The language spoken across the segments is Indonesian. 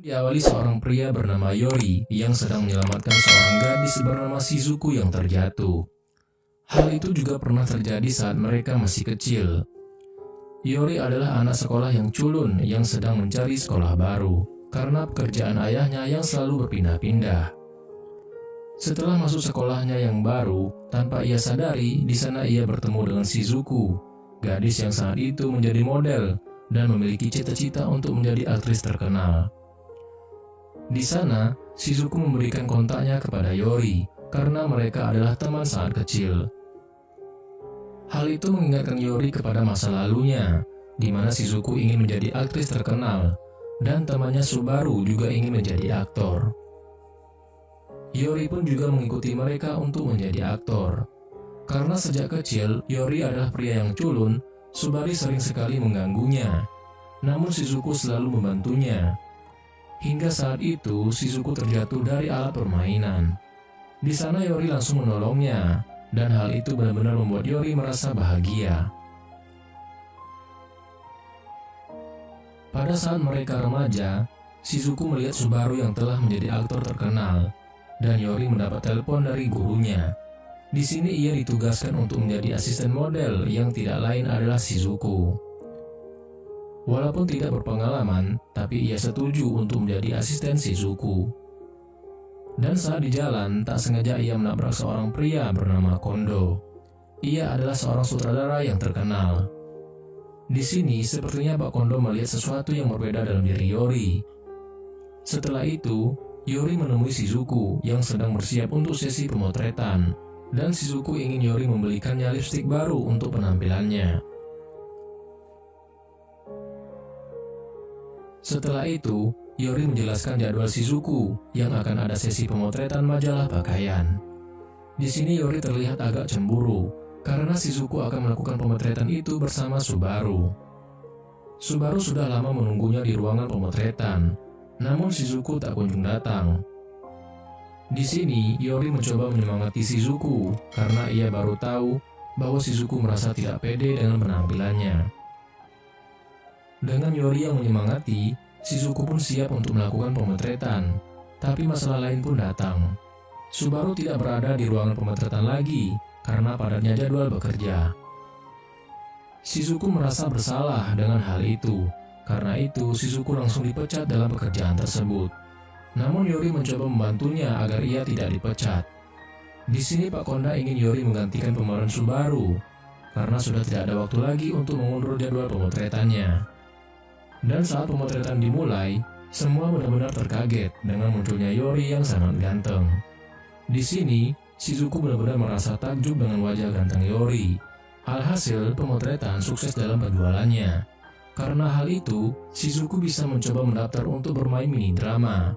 Diawali seorang pria bernama Yori yang sedang menyelamatkan seorang gadis bernama Shizuku yang terjatuh. Hal itu juga pernah terjadi saat mereka masih kecil. Yori adalah anak sekolah yang culun yang sedang mencari sekolah baru karena pekerjaan ayahnya yang selalu berpindah-pindah. Setelah masuk sekolahnya yang baru, tanpa ia sadari, di sana ia bertemu dengan Shizuku, gadis yang saat itu menjadi model dan memiliki cita-cita untuk menjadi aktris terkenal. Di sana, Shizuku memberikan kontaknya kepada Yori karena mereka adalah teman saat kecil. Hal itu mengingatkan Yori kepada masa lalunya, di mana Shizuku ingin menjadi aktris terkenal dan temannya Subaru juga ingin menjadi aktor. Yori pun juga mengikuti mereka untuk menjadi aktor. Karena sejak kecil, Yori adalah pria yang culun, Subaru sering sekali mengganggunya. Namun Shizuku selalu membantunya. Hingga saat itu, Shizuku terjatuh dari alat permainan. Di sana Yori langsung menolongnya, dan hal itu benar-benar membuat Yori merasa bahagia. Pada saat mereka remaja, Shizuku melihat Subaru yang telah menjadi aktor terkenal, dan Yori mendapat telepon dari gurunya. Di sini ia ditugaskan untuk menjadi asisten model yang tidak lain adalah Shizuku. Walaupun tidak berpengalaman, tapi ia setuju untuk menjadi asisten Shizuku. Dan saat di jalan, tak sengaja ia menabrak seorang pria bernama Kondo. Ia adalah seorang sutradara yang terkenal. Di sini, sepertinya Pak Kondo melihat sesuatu yang berbeda dalam diri Yori. Setelah itu, Yori menemui Shizuku yang sedang bersiap untuk sesi pemotretan, dan Shizuku ingin Yori membelikannya lipstik baru untuk penampilannya. Setelah itu, Yori menjelaskan jadwal Shizuku yang akan ada sesi pemotretan majalah pakaian. Di sini Yori terlihat agak cemburu karena Shizuku akan melakukan pemotretan itu bersama Subaru. Subaru sudah lama menunggunya di ruangan pemotretan, namun Shizuku tak kunjung datang. Di sini Yori mencoba menyemangati Shizuku karena ia baru tahu bahwa Shizuku merasa tidak pede dengan penampilannya. Dengan Yori yang menyemangati, Shizuku pun siap untuk melakukan pemotretan. Tapi masalah lain pun datang. Subaru tidak berada di ruangan pemotretan lagi karena padatnya jadwal bekerja. Shizuku merasa bersalah dengan hal itu. Karena itu, Shizuku langsung dipecat dalam pekerjaan tersebut. Namun Yori mencoba membantunya agar ia tidak dipecat. Di sini Pak Konda ingin Yori menggantikan pemeran Subaru karena sudah tidak ada waktu lagi untuk mengundur jadwal pemotretannya. Dan saat pemotretan dimulai, semua benar-benar terkaget dengan munculnya Yori yang sangat ganteng. Di sini, Shizuku benar-benar merasa takjub dengan wajah ganteng Yori. Alhasil, pemotretan sukses dalam penjualannya. Karena hal itu, Shizuku bisa mencoba mendaftar untuk bermain mini drama.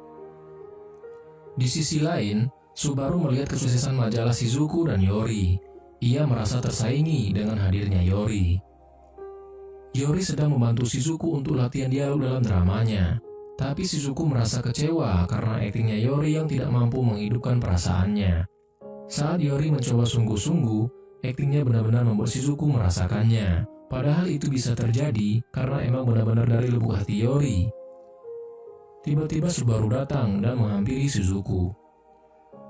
Di sisi lain, Subaru melihat kesuksesan majalah Shizuku dan Yori. Ia merasa tersaingi dengan hadirnya Yori. Yori sedang membantu Shizuku untuk latihan dialog dalam dramanya. Tapi Shizuku merasa kecewa karena aktingnya Yori yang tidak mampu menghidupkan perasaannya. Saat Yori mencoba sungguh-sungguh, aktingnya benar-benar membuat Shizuku merasakannya. Padahal itu bisa terjadi karena emang benar-benar dari lubuk hati Yori. Tiba-tiba Subaru datang dan menghampiri Shizuku.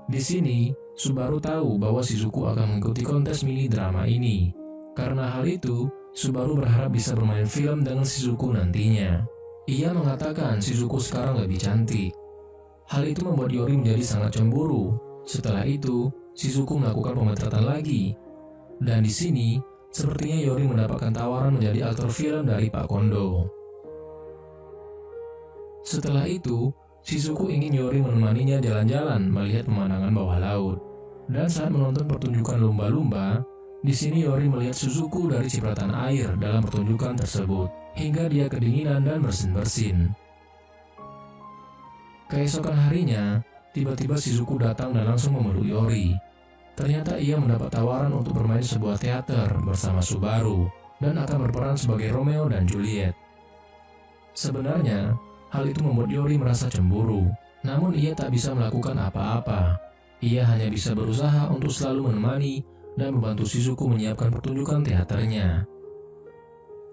Di sini, Subaru tahu bahwa Shizuku akan mengikuti kontes mini drama ini. Karena hal itu, Subaru berharap bisa bermain film dengan Shizuku nantinya. Ia mengatakan Shizuku sekarang lebih cantik. Hal itu membuat Yori menjadi sangat cemburu. Setelah itu, Shizuku melakukan pemotretan lagi. Dan di sini, sepertinya Yori mendapatkan tawaran menjadi aktor film dari Pak Kondo. Setelah itu, Shizuku ingin Yori menemaninya jalan-jalan melihat pemandangan bawah laut. Dan saat menonton pertunjukan lumba-lumba, di sini Yori melihat Shizuku dari cipratan air dalam pertunjukan tersebut, hingga dia kedinginan dan bersin-bersin. Keesokan harinya, tiba-tiba Shizuku datang dan langsung memeluk Yori. Ternyata ia mendapat tawaran untuk bermain sebuah teater bersama Subaru dan akan berperan sebagai Romeo dan Juliet. Sebenarnya, hal itu membuat Yori merasa cemburu, namun ia tak bisa melakukan apa-apa. Ia hanya bisa berusaha untuk selalu menemani dan membantu Shizuku menyiapkan pertunjukan teaternya.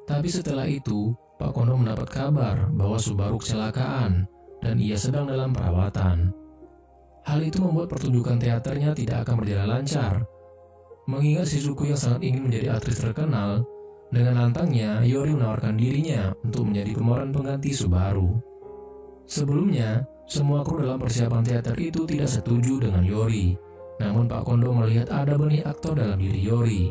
Tapi setelah itu, Pak Kondo mendapat kabar bahwa Subaru kecelakaan dan ia sedang dalam perawatan. Hal itu membuat pertunjukan teaternya tidak akan berjalan lancar. Mengingat Shizuku yang sangat ingin menjadi aktris terkenal, dengan lantangnya Yori menawarkan dirinya untuk menjadi pemeran pengganti Subaru. Sebelumnya, semua kru dalam persiapan teater itu tidak setuju dengan Yori. Namun Pak Kondo melihat ada benih aktor dalam diri Yori.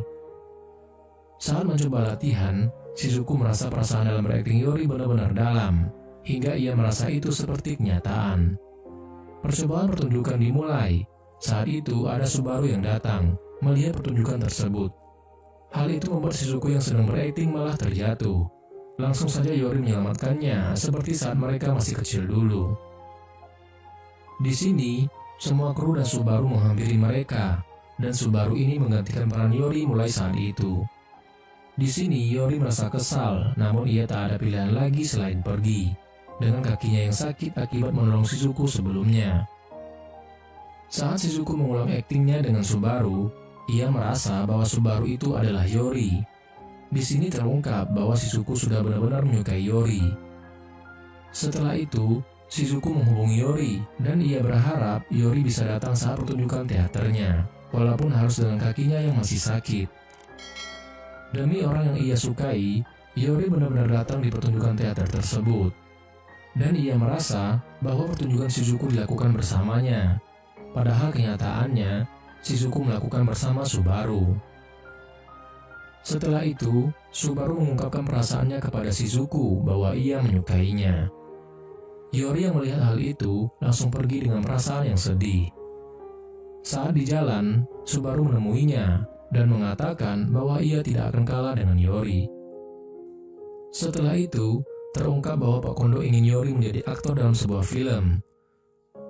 Saat mencoba latihan, Shizuku merasa perasaan dalam berakting Yori benar-benar dalam, hingga ia merasa itu seperti kenyataan. Percobaan pertunjukan dimulai. Saat itu ada Subaru yang datang, melihat pertunjukan tersebut. Hal itu membuat Shizuku yang sedang berakting malah terjatuh. Langsung saja Yori menyelamatkannya, seperti saat mereka masih kecil dulu. Di sini, semua kru dan Subaru menghampiri mereka, dan Subaru ini menggantikan peran Yori mulai saat itu. Di sini Yori merasa kesal, namun ia tak ada pilihan lagi selain pergi. Dengan kakinya yang sakit akibat menolong Shizuku sebelumnya. Saat Shizuku mengulang aktingnya dengan Subaru, ia merasa bahwa Subaru itu adalah Yori. Di sini terungkap bahwa Shizuku sudah benar-benar menyukai Yori. Setelah itu, Shizuku menghubungi Yori, dan ia berharap Yori bisa datang saat pertunjukan teaternya, walaupun harus dengan kakinya yang masih sakit. Demi orang yang ia sukai, Yori benar-benar datang di pertunjukan teater tersebut. Dan ia merasa bahwa pertunjukan Shizuku dilakukan bersamanya. Padahal kenyataannya, Shizuku melakukan bersama Subaru. Setelah itu, Subaru mengungkapkan perasaannya kepada Shizuku bahwa ia menyukainya. Yori yang melihat hal itu langsung pergi dengan perasaan yang sedih. Saat di jalan, Subaru menemuinya dan mengatakan bahwa ia tidak akan kalah dengan Yori. Setelah itu, terungkap bahwa Pak Kondo ingin Yori menjadi aktor dalam sebuah film.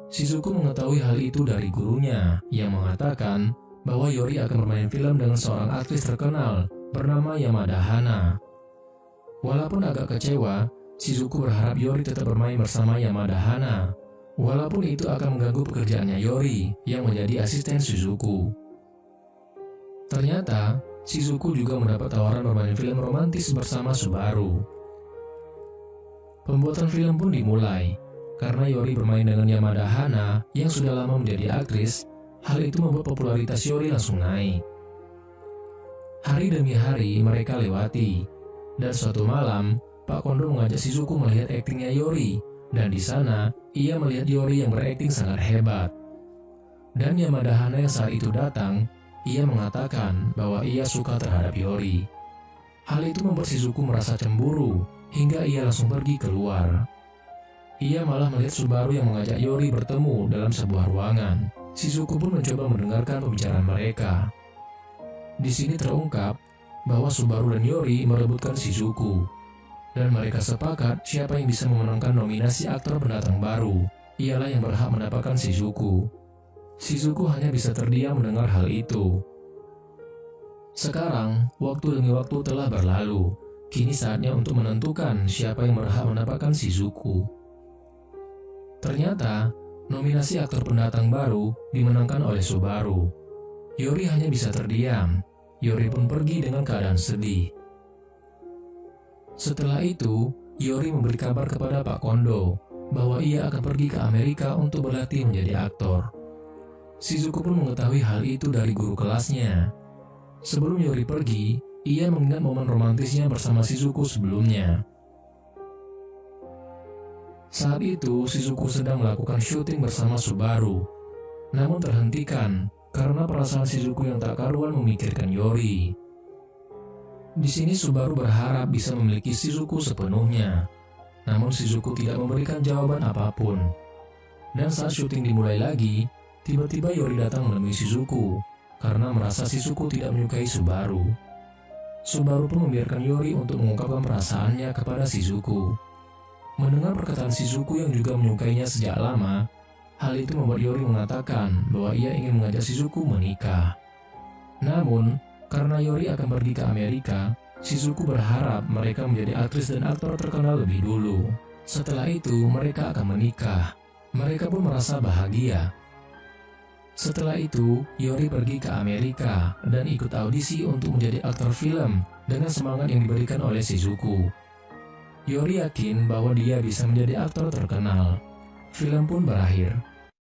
Shizuku mengetahui hal itu dari gurunya yang mengatakan bahwa Yori akan bermain film dengan seorang aktris terkenal bernama Yamada Hana. Walaupun agak kecewa, Shizuku berharap Yori tetap bermain bersama Yamada Hana, walaupun itu akan mengganggu pekerjaannya Yori yang menjadi asisten Shizuku. Ternyata, Shizuku juga mendapat tawaran bermain film romantis bersama Subaru. Pembuatan film pun dimulai. Karena Yori bermain dengan Yamada Hana yang sudah lama menjadi aktris, hal itu membuat popularitas Yori langsung naik. Hari demi hari mereka lewati, dan suatu malam, Pak Kondo mengajak Shizuku melihat aktingnya Yori, dan di sana ia melihat Yori yang berakting sangat hebat. Dan Yamada Hana yang saat itu datang, ia mengatakan bahwa ia suka terhadap Yori. Hal itu membuat Shizuku merasa cemburu, hingga ia langsung pergi keluar. Ia malah melihat Subaru yang mengajak Yori bertemu dalam sebuah ruangan. Shizuku pun mencoba mendengarkan pembicaraan mereka. Di sini terungkap bahwa Subaru dan Yori merebutkan Shizuku, dan mereka sepakat siapa yang bisa memenangkan nominasi aktor pendatang baru, ialah yang berhak mendapatkan Shizuku. Shizuku hanya bisa terdiam mendengar hal itu. Sekarang, waktu demi waktu telah berlalu. Kini saatnya untuk menentukan siapa yang berhak mendapatkan Shizuku. Ternyata, nominasi aktor pendatang baru dimenangkan oleh Subaru. Yori hanya bisa terdiam. Yori pun pergi dengan keadaan sedih. Setelah itu, Yori memberi kabar kepada Pak Kondo bahwa ia akan pergi ke Amerika untuk berlatih menjadi aktor. Shizuku pun mengetahui hal itu dari guru kelasnya. Sebelum Yori pergi, ia mengingat momen romantisnya bersama Shizuku sebelumnya. Saat itu, Shizuku sedang melakukan syuting bersama Subaru, namun terhentikan karena perasaan Shizuku yang tak karuan memikirkan Yori. Di sini Subaru berharap bisa memiliki Shizuku sepenuhnya, namun Shizuku tidak memberikan jawaban apapun. Dan saat syuting dimulai lagi, tiba-tiba Yori datang menemui Shizuku karena merasa Shizuku tidak menyukai Subaru. Subaru pun membiarkan Yori untuk mengungkapkan perasaannya kepada Shizuku. Mendengar perkataan Shizuku yang juga menyukainya sejak lama, hal itu membuat Yori mengatakan bahwa ia ingin mengajak Shizuku menikah. Namun, karena Yori akan pergi ke Amerika, Shizuku berharap mereka menjadi aktris dan aktor terkenal lebih dulu. Setelah itu, mereka akan menikah. Mereka pun merasa bahagia. Setelah itu, Yori pergi ke Amerika dan ikut audisi untuk menjadi aktor film dengan semangat yang diberikan oleh Shizuku. Yori yakin bahwa dia bisa menjadi aktor terkenal. Film pun berakhir.